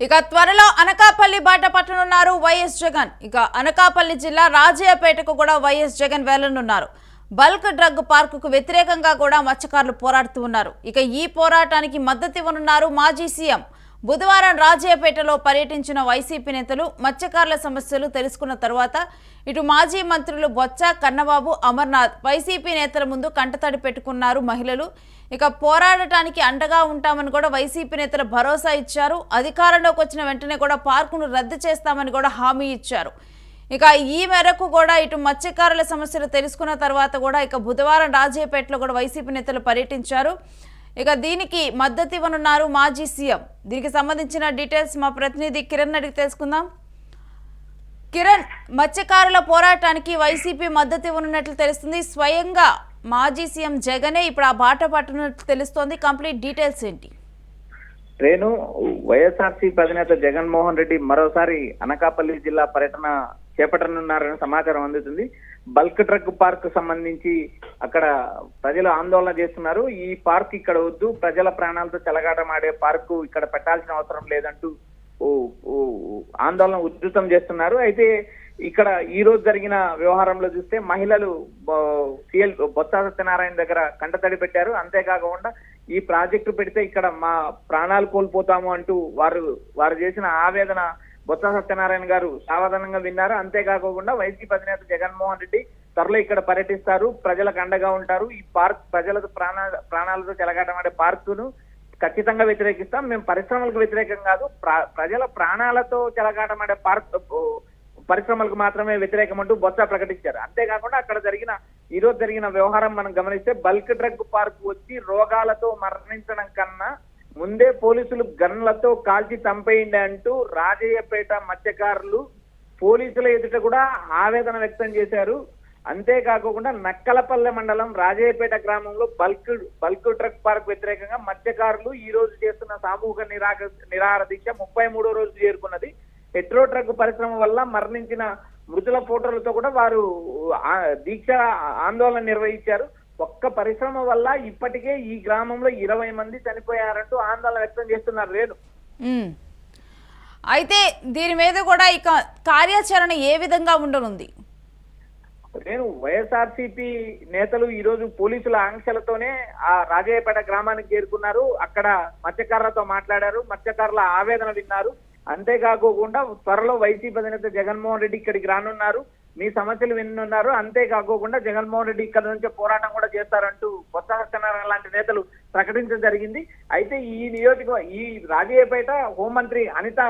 ఇక త్వరలో అనకాపల్లి బాట పట్టనున్నారు వైఎస్ జగన్. ఇక అనకాపల్లి జిల్లా రాజయ్యపేటకు కూడా వైఎస్ జగన్ వెళ్లనున్నారు. బల్క్ డ్రగ్ పార్కుకు వ్యతిరేకంగా కూడా మత్స్యకారులు పోరాడుతూ ఉన్నారు. ఇక ఈ పోరాటానికి మద్దతు ఇవ్వనున్నారు మాజీ సీఎం. బుధవారం రాజయ్యపేటలో పర్యటించిన వైసీపీ నేతలు మత్స్యకారుల సమస్యలు తెలుసుకున్న తర్వాత ఇటు మాజీ మంత్రులు బొత్స, కన్నబాబు, అమర్నాథ్ వైసీపీ నేతల ముందు కంటతడి పెట్టుకున్నారు మహిళలు. ఇక పోరాడటానికి అండగా ఉంటామని కూడా వైసీపీ నేతలు భరోసా ఇచ్చారు. అధికారంలోకి వచ్చిన వెంటనే కూడా పార్కును రద్దు చేస్తామని కూడా హామీ ఇచ్చారు. ఇక ఈ మేరకు కూడా ఇటు మత్స్యకారుల సమస్యలు తెలుసుకున్న తర్వాత కూడా ఇక బుధవారం రాజయ్యపేటలో కూడా వైసీపీ నేతలు పర్యటించారు. ఇక దీనికి మద్దతు ఇవ్వనున్నారు మాజీ సీఎం. దీనికి సంబంధించిన డీటెయిల్స్ మా ప్రతినిధి కిరణ్ అడిగి తెలుసుకుందాం. కిరణ్, మత్స్యకారుల పోరాటానికి వైసీపీ మద్దతు ఇవ్వనున్నట్లు తెలుస్తుంది. స్వయంగా మాజీ సీఎం జగనే ఇప్పుడు ఆ బాట పట్టున్నట్లు తెలుస్తోంది. కంప్లీట్ డీటెయిల్స్ ఏంటి? రేణు, వైఎస్ఆర్సీపీ అధినేత జగన్మోహన్ రెడ్డి మరోసారి అనకాపల్లి జిల్లా పర్యటన చేపట్టనున్నారని సమాచారం అందుతుంది. బల్క్ డ్రగ్ పార్క్ సంబంధించి అక్కడ ప్రజలు ఆందోళన చేస్తున్నారు. ఈ పార్క్ ఇక్కడ వద్దు, ప్రజల ప్రాణాలతో చెలగాటమాడే పార్కు ఇక్కడ పెట్టాల్సిన అవసరం లేదంటూ ఆందోళన ఉధృతం చేస్తున్నారు. అయితే ఇక్కడ ఈ రోజు జరిగిన వ్యవహారంలో చూస్తే మహిళలు సీఎల్ బొత్స సత్యనారాయణ దగ్గర కంటతడి పెట్టారు. అంతేకాకుండా ఈ ప్రాజెక్టు పెడితే ఇక్కడ మా ప్రాణాలు కోల్పోతాము అంటూ వారు చేసిన ఆవేదన బొత్స సత్యనారాయణ గారు సావధానంగా విన్నారు. అంతేకాకుండా వైసీపీ అధినేత జగన్మోహన్ రెడ్డి త్వరలో ఇక్కడ పర్యటిస్తారు, ప్రజలకు అండగా ఉంటారు. ఈ పార్క్ ప్రజలకు ప్రాణాలతో చెలగాటమాడే పార్కును ఖచ్చితంగా వ్యతిరేకిస్తాం. మేము పరిశ్రమలకు వ్యతిరేకం కాదు, ప్రజల ప్రాణాలతో చెలగాటమాడే పరిశ్రమలకు మాత్రమే వ్యతిరేకం అంటూ బొత్స ప్రకటించారు. అంతేకాకుండా అక్కడ ఈ రోజు జరిగిన వ్యవహారం మనం గమనిస్తే బల్క్ డ్రగ్ పార్క్ వచ్చి రోగాలతో మరణించడం కన్నా ముందే పోలీసులు గన్లతో కాల్చి చంపేయండి అంటూ రాజయ్యపేట మత్స్యకారులు పోలీసుల ఎదుట కూడా ఆవేదన వ్యక్తం చేశారు. అంతేకాకుండా నక్కలపల్లె మండలం రాజయ్యపేట గ్రామంలో బల్క్ డ్రగ్ పార్క్ వ్యతిరేకంగా మత్స్యకారులు ఈ రోజు చేస్తున్న సామూహిక నిరాహార దీక్ష 33వ రోజు చేరుకున్నది. హెట్రో డ్రగ్ పరిశ్రమ వల్ల మరణించిన మృతుల ఫోటోలతో కూడా వారు దీక్ష ఆందోళన నిర్వహించారు. ఒక్క పరిశ్రమ వల్ల ఇప్పటికే ఈ గ్రామంలో 20 మంది చనిపోయారంటూ ఆందోళన వ్యక్తం చేస్తున్నారు. రేణు, అయితే దీని మీద కూడా ఇక కార్యాచరణ ఏ విధంగా ఉండనుంది? వైఎస్ఆర్సీపీ నేతలు ఈ రోజు పోలీసుల ఆంక్షలతోనే ఆ రాజయ్యపేట గ్రామానికి చేరుకున్నారు. అక్కడ మత్స్యకారులతో మాట్లాడారు, మత్స్యకారుల ఆవేదన విన్నారు. అంతేకాకుండా త్వరలో వైసీపీ అధినేత జగన్మోహన్ రెడ్డి ఇక్కడికి రానున్నారు, మీ సమస్యలు వినున్నారు. అంతేకాకుండా జగన్మోహన్ రెడ్డి ఇక్కడ నుంచి పోరాటం కూడా చేస్తారంటూ బొత్స సత్యనారాయణ లాంటి నేతలు ప్రకటించడం జరిగింది. అయితే ఈ రాజయ్యపేట హోంమంత్రి అనిత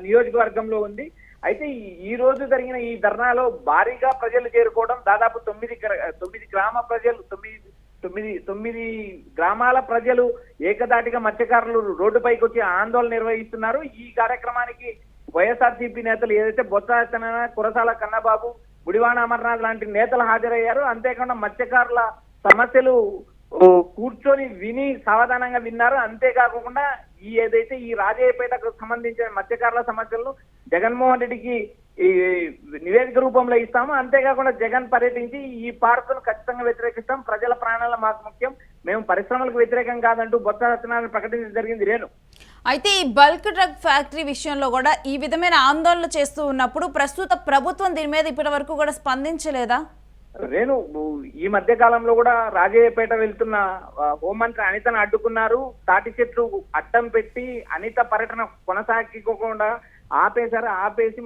నియోజకవర్గంలో ఉంది. అయితే ఈ రోజు జరిగిన ఈ ధర్నాలో భారీగా ప్రజలు చేరుకోవడం, దాదాపు 9 గ్రామ ప్రజలు 9 గ్రామాల ప్రజలు ఏకదాటిగా మత్స్యకారులు రోడ్డుపైకి వచ్చి ఆందోళన నిర్వహిస్తున్నారు. ఈ కార్యక్రమానికి వైఎస్ఆర్సీపీ నేతలు ఏదైతే బొత్స సత్యనారాయణ, కురసాల కన్నబాబు, గుడివాడ అమర్నాథ్ లాంటి నేతలు హాజరయ్యారు. అంతేకాకుండా మత్స్యకారుల సమస్యలు కూర్చొని విని సావధానంగా విన్నారు. అంతేకాకుండా ఏదైతే ఈ రాజయ్యపేటకు సంబంధించిన మత్స్యకారుల సమస్యలను జగన్మోహన్ రెడ్డికి ఈ నివేదిక రూపంలో ఇస్తాము. అంతేకాకుండా జగన్ పర్యటించి ఈ పార్కును ఖచ్చితంగా వ్యతిరేకిస్తాం, ప్రజల ప్రాణాలు మాకు ముఖ్యం, మేము పరిశ్రమలకు వ్యతిరేకం కాదంటూ బొత్స సత్యనారాయణ ప్రకటించడం జరిగింది. రేణు, అయితే ఈ బల్క్ డ్రగ్ ఫ్యాక్టరీ విషయంలో కూడా ఈ విధమైన ఆందోళన చేస్తూ ఉన్నప్పుడు ప్రస్తుత ప్రభుత్వం దీని మీద ఇప్పటి వరకు కూడా స్పందించలేదా? రేణు, ఈ మధ్య కాలంలో కూడా రాజయ్యపేట వెళ్తున్న హోంమంత్రి అనితను అడ్డుకున్నారు. తాటి చెట్లు అడ్డం పెట్టి అనిత పర్యటన కొనసాగించకుండా ఆపేశారు. ఆపేసి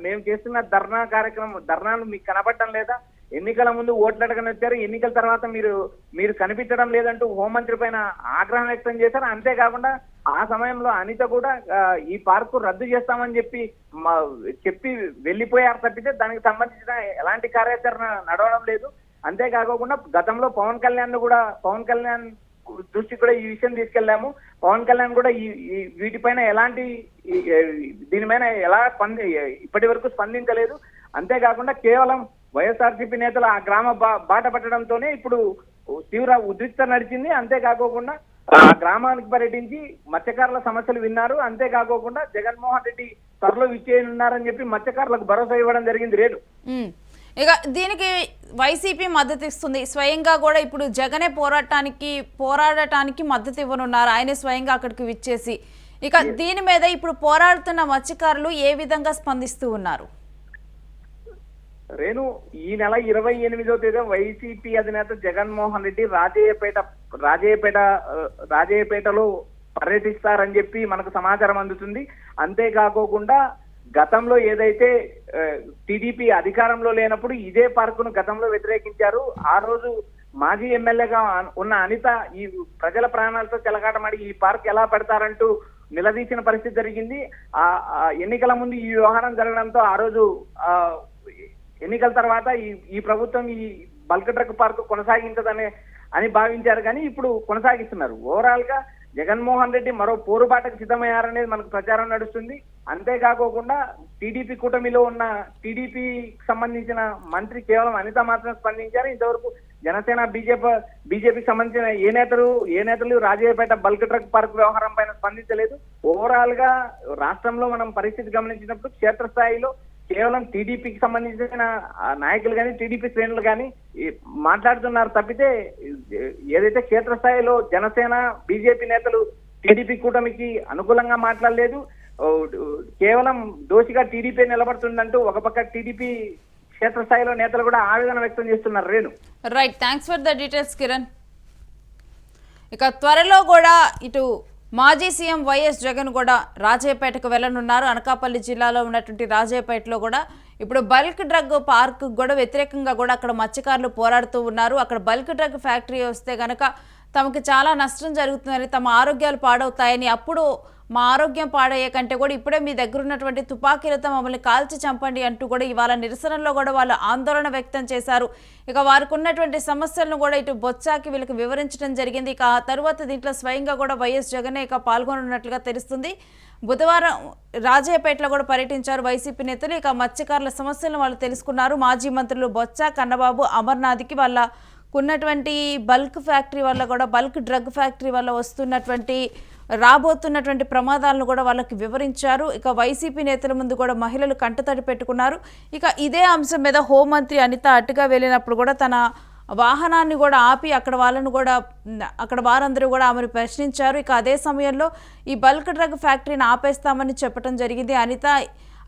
మేము చేస్తున్న ధర్నాలు మీకు కనబడటం లేదా? ఎన్నికల ముందు ఓట్లు అడగని వచ్చారు, ఎన్నికల తర్వాత మీరు కనిపించడం లేదంటూ హోంమంత్రి పైన ఆగ్రహం వ్యక్తం చేశారు. అంతేకాకుండా ఆ సమయంలో అనిత కూడా ఈ పార్కు రద్దు చేస్తామని చెప్పి వెళ్లిపోయారు తప్పితే దానికి సంబంధించిన ఎలాంటి కార్యాచరణ నడవడం లేదు. అంతేకాకుండా గతంలో పవన్ కళ్యాణ్ దృష్టి కూడా ఈ విషయం తీసుకెళ్లాము. పవన్ కళ్యాణ్ కూడా ఈ వీటిపైన దీనిపైన ఇప్పటి వరకు స్పందించలేదు. అంతేకాకుండా కేవలం వైఎస్ఆర్సీపీ నేతలు ఆ గ్రామ బాట పట్టడంతోనే ఇప్పుడు తీవ్ర ఉద్రిక్త నడిచింది. అంతేకాకుండా ఆ గ్రామానికి పర్యటించి మత్స్యకారుల సమస్యలు విన్నారు. అంతేకాకుండా జగన్మోహన్ రెడ్డి త్వరలో విచ్చేయనున్నారని చెప్పి మత్స్యకారులకు భరోసా ఇవ్వడం జరిగింది. రేటు, ఇక దీనికి వైసీపీ మద్దతు ఇస్తుంది. స్వయంగా కూడా ఇప్పుడు జగనే పోరాడటానికి మద్దతు ఇవ్వనున్నారు. ఆయనే స్వయంగా అక్కడికి విచ్చేసి ఇక దీని మీద ఇప్పుడు పోరాడుతున్న మత్స్యకారులు ఏ విధంగా స్పందిస్తూ ఉన్నారు? రేణు, ఈ నెల 28వ తేదీ వైసీపీ అధినేత జగన్మోహన్ రెడ్డి రాజయ్యపేటలో పర్యటిస్తారని చెప్పి మనకు సమాచారం అందుతుంది. అంతేకాకోకుండా గతంలో ఏదైతే టీడీపీ అధికారంలో లేనప్పుడు ఇదే పార్కును గతంలో వ్యతిరేకించారు. ఆ రోజు మాజీ ఎమ్మెల్యేగా ఉన్న అనిత ఈ ప్రజల ప్రాణాలతో చెలగాటమాడి ఈ పార్క్ ఎలా పెడతారంటూ నిలదీసిన పరిస్థితి జరిగింది. ఆ ఎన్నికల ముందు ఈ వ్యవహారం జరగడంతో ఆ రోజు ఎన్నికల తర్వాత ఈ ప్రభుత్వం ఈ బల్క్ డ్రగ్ పార్క్ కొనసాగించదని భావించారు, కానీ ఇప్పుడు కొనసాగిస్తున్నారు. ఓవరాల్ గా జగన్మోహన్ రెడ్డి మరో పోరుబాటకు సిద్ధమయ్యారనేది మనకు ప్రచారం నడుస్తుంది. అంతేకాకోకుండా టీడీపీ కూటమిలో ఉన్న టీడీపీకి సంబంధించిన మంత్రి కేవలం అనిత మాత్రం స్పందించారు. ఇంతవరకు జనసేన బీజేపీకి సంబంధించిన ఏ నేతలు రాజయ్యపేట బల్క్ డ్రగ్ పార్క్ వ్యవహారం పైన స్పందించలేదు. ఓవరాల్ గా రాష్ట్రంలో మనం పరిస్థితి గమనించినప్పుడు క్షేత్రస్థాయిలో కేవలం టీడీపీకి సంబంధించిన నాయకులు కానీ టీడీపీ శ్రేణులు కానీ మాట్లాడుతున్నారు తప్పితే ఏదైతే క్షేత్రస్థాయిలో జనసేన బీజేపీ నేతలు టీడీపీ కూటమికి అనుకూలంగా మాట్లాడలేదు. కేవలం దోషిగా టీడీపీ నిలబడుతుందంటూ ఒక పక్క టీడీపీ క్షేత్రస్థాయిలో నేతలు కూడా ఆవేదన వ్యక్తం చేస్తున్నారు. Renu, right, thanks for the details Kiran. ఇక త్వరలో కూడా ఇటు మాజీ సీఎం వైఎస్ జగన్ కూడా రాజయ్యపేటకు వెళ్లనున్నారు. అనకాపల్లి జిల్లాలో ఉన్నటువంటి రాజయ్యపేటలో కూడా ఇప్పుడు బల్క్ డ్రగ్ పార్క్ కూడా వ్యతిరేకంగా కూడా అక్కడ మత్స్యకారులు పోరాడుతూ ఉన్నారు. అక్కడ బల్క్ డ్రగ్ ఫ్యాక్టరీ వస్తే కనుక తమకు చాలా నష్టం జరుగుతుందని, తమ ఆరోగ్యాలు పాడవుతాయని, అప్పుడు మా ఆరోగ్యం పాడయ్యే కంటే కూడా ఇప్పుడే మీ దగ్గర ఉన్నటువంటి తుపాకీలతో మమ్మల్ని కాల్చి చంపండి అంటూ కూడా ఇవాళ నిరసనలో కూడా వాళ్ళు ఆందోళన వ్యక్తం చేశారు. ఇక వారికి ఉన్నటువంటి సమస్యలను కూడా ఇటు బొత్సాకి వీళ్ళకి వివరించడం జరిగింది. ఇక ఆ తర్వాత దీంట్లో స్వయంగా కూడా వైఎస్ జగన్ ఇక పాల్గొనున్నట్లుగా తెలుస్తుంది. బుధవారం రాజయ్యపేటలో కూడా పర్యటించారు వైసీపీ నేతలు. ఇక మత్స్యకారుల సమస్యలను వాళ్ళు తెలుసుకున్నారు. మాజీ మంత్రులు బొత్స, కన్నబాబు, అమర్నాథ్కి వాళ్ళకున్నటువంటి బల్క్ ఫ్యాక్టరీ వల్ల కూడా బల్క్ డ్రగ్ ఫ్యాక్టరీ వల్ల వస్తున్నటువంటి రాబోతున్నటువంటి ప్రమాదాలను కూడా వాళ్ళకి వివరించారు. ఇక వైసీపీ నేతల ముందు కూడా మహిళలు కంటతడి పెట్టుకున్నారు. ఇక ఇదే అంశం మీద హోంమంత్రి అనిత అటుగా వెళ్ళినప్పుడు కూడా తన వాహనాన్ని కూడా ఆపి అక్కడ వారందరూ కూడా ఆమెను ప్రశ్నించారు. ఇక అదే సమయంలో ఈ బల్క్ డ్రగ్ ఫ్యాక్టరీని ఆపేస్తామని చెప్పడం జరిగింది అనిత.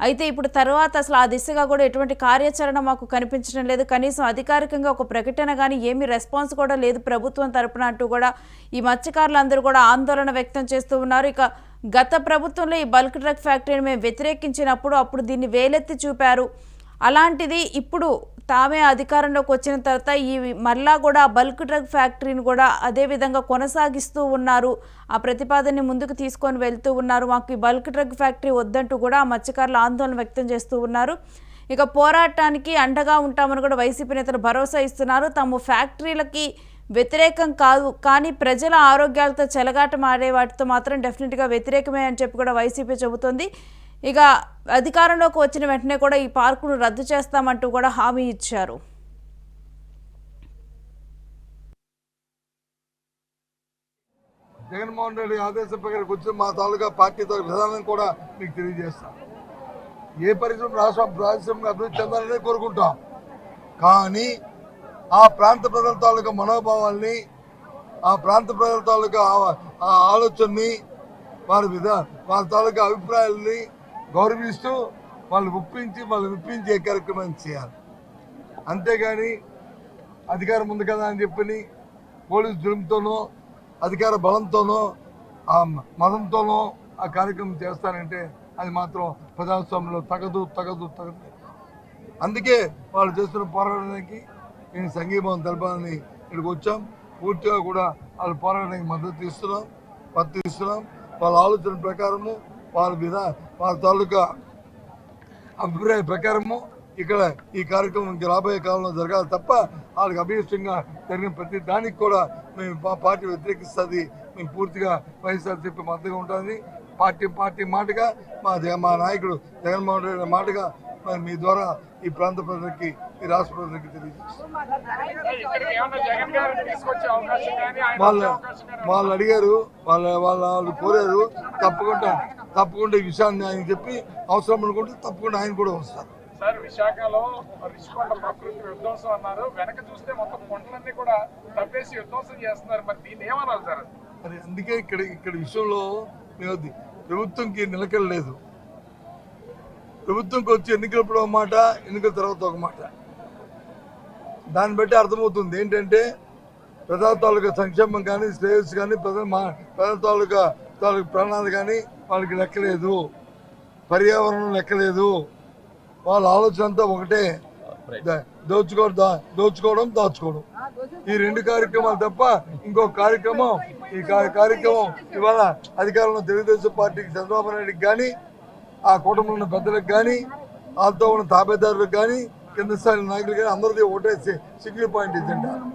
అయితే ఇప్పుడు తర్వాత అసలు ఆ దిశగా కూడా ఎటువంటి కార్యాచరణ మాకు కనిపించడం లేదు, కనీసం అధికారికంగా ఒక ప్రకటన కానీ ఏమీ రెస్పాన్స్ కూడా లేదు ప్రభుత్వం తరపున అంటూ కూడా ఈ మత్స్యకారులందరూ కూడా ఆందోళన వ్యక్తం చేస్తూ ఉన్నారు. ఇక గత ప్రభుత్వంలో ఈ బల్క్ డ్రగ్ ఫ్యాక్టరీని మేము వ్యతిరేకించినప్పుడు అప్పుడు దీన్ని వేలెత్తి చూపారు. అలాంటిది ఇప్పుడు తామే అధికారంలోకి వచ్చిన తర్వాత ఈ మళ్ళా కూడా బల్క్ డ్రగ్ ఫ్యాక్టరీని కూడా అదే విధంగా కొనసాగిస్తూ ఉన్నారు. ఆ ప్రతిపాదనని ముందుకు తీసుకొని వెళ్తూ ఉన్నారు. మాకు ఈ బల్క్ డ్రగ్ ఫ్యాక్టరీ వద్దంటూ కూడా ఆ మత్స్యకారులు ఆందోళన వ్యక్తం చేస్తూ ఉన్నారు. ఇక పోరాటానికి అండగా ఉంటామని కూడా వైసీపీ నేతలు భరోసా ఇస్తున్నారు. తాము ఫ్యాక్టరీలకి వ్యతిరేకం కాదు, కానీ ప్రజల ఆరోగ్యాలతో చెలగాటం ఆడే వాటితో మాత్రం డెఫినెట్గా వ్యతిరేకమే అని చెప్పి కూడా వైసీపీ చెబుతోంది. ఇక అధికారంలోకి వచ్చిన వెంటనే కూడా ఈ పార్కును రద్దు చేస్తామంటూ కూడా హామీ ఇచ్చారు. జగన్మోహన్ రెడ్డి ఆదేశం ప్రకారం వచ్చిన మా తాలూకా పార్టీతో విధానం కూడా మీకు తెలియజేస్తాం. ఏ పరిశ్రమ రాష్ట్రం అభివృద్ధి చెందాలని కోరుకుంటాం, కానీ ఆ ప్రాంత ప్రజల తాలూకా మనోభావాల్ని, ఆ ప్రాంత ప్రజల తాలూకా ఆలోచనని, వారి తాలూకా అభిప్రాయాలని గౌరవిస్తూ వాళ్ళు విప్పించే కార్యక్రమం చేయాలి. అంతేగాని అధికారం ఉంది కదా అని చెప్పని పోలీసు జులుంతోనో అధికార బలంతోనో ఆ మతంతోనో ఆ కార్యక్రమం చేస్తారంటే అది మాత్రం ప్రజాస్వామ్యంలో తగదు. అందుకే వాళ్ళు చేస్తున్న పోరాటానికి నేను సంఘీభావం తెలపాలని ఇక్కడికి వచ్చాం. పూర్తిగా కూడా వాళ్ళ పోరాటానికి మద్దతు ఇస్తున్నాం. వాళ్ళ ఆలోచన ప్రకారము, వాళ్ళ తాలూకా అభిప్రాయ ప్రకారము ఇక్కడ ఈ కార్యక్రమం రాబోయే కాలంలో జరగాలి తప్ప వాళ్ళకి అభీష్టంగా జరిగిన ప్రతి దానికి కూడా మేము పార్టీ వ్యతిరేకిస్తుంది. మేము పూర్తిగా వైఎస్ఆర్సీపీ మద్దతుగా ఉంటుంది. పార్టీ మాటగా మా నాయకుడు జగన్మోహన్ రెడ్డి మాటగా మరి మీ ద్వారా ఈ ప్రాంత ప్రజలకి, ఈ రాష్ట్ర ప్రజలకి తెలియజేస్తాం. వాళ్ళు అడిగారు, వాళ్ళు కోరారు. తప్పకుండా ఈ విషయాన్ని ఆయన చెప్పి అవసరం అనుకుంటే తప్పకుండా ఆయన కూడా వస్తారు. సార్, విశాఖలో రిషికొండ ప్రకృతి విధ్వంసం అన్నారు. వెనక చూస్తే మొత్తం కొండలన్నీ కూడా తప్పేసి విధ్వంసం చేస్తున్నారు. మరి దీన్ని ఏమన్నారు సార్? మరి అందుకే ఇక్కడ విషయంలో మేము ప్రభుత్వంకి నిలకడ లేదు. ప్రభుత్వంకి వచ్చి ఎన్నికలప్పుడు ఒక మాట, ఎన్నికల తర్వాత ఒక మాట. దాన్ని బట్టి అర్థమవుతుంది ఏంటంటే ప్రజా తాలూకా సంక్షేమం కానీ, శ్రేయస్సు కానీ, ప్రజల తాలూకా ప్రాణాలు కానీ వాళ్ళకి లెక్కలేదు, పర్యావరణం లెక్కలేదు. వాళ్ళ ఆలోచన అంతా ఒకటే, దోచుకోవడం దాచుకోవడం. ఈ రెండు కార్యక్రమాలు తప్ప ఇంకొక కార్యక్రమం ఈ కార్యక్రమం ఇవాళ అధికారంలో తెలుగుదేశం పార్టీకి, చంద్రబాబు నాయుడుకి కానీ, ఆ కూటమిలో ఉన్న పెద్దలకు కానీ, వాళ్ళతో ఉన్న తాబేదారులకు కానీ, కింద స్థాయి నాయకులు కానీ అందరిది ఒకటే సింగిల్ పాయింట్ ఇదంట.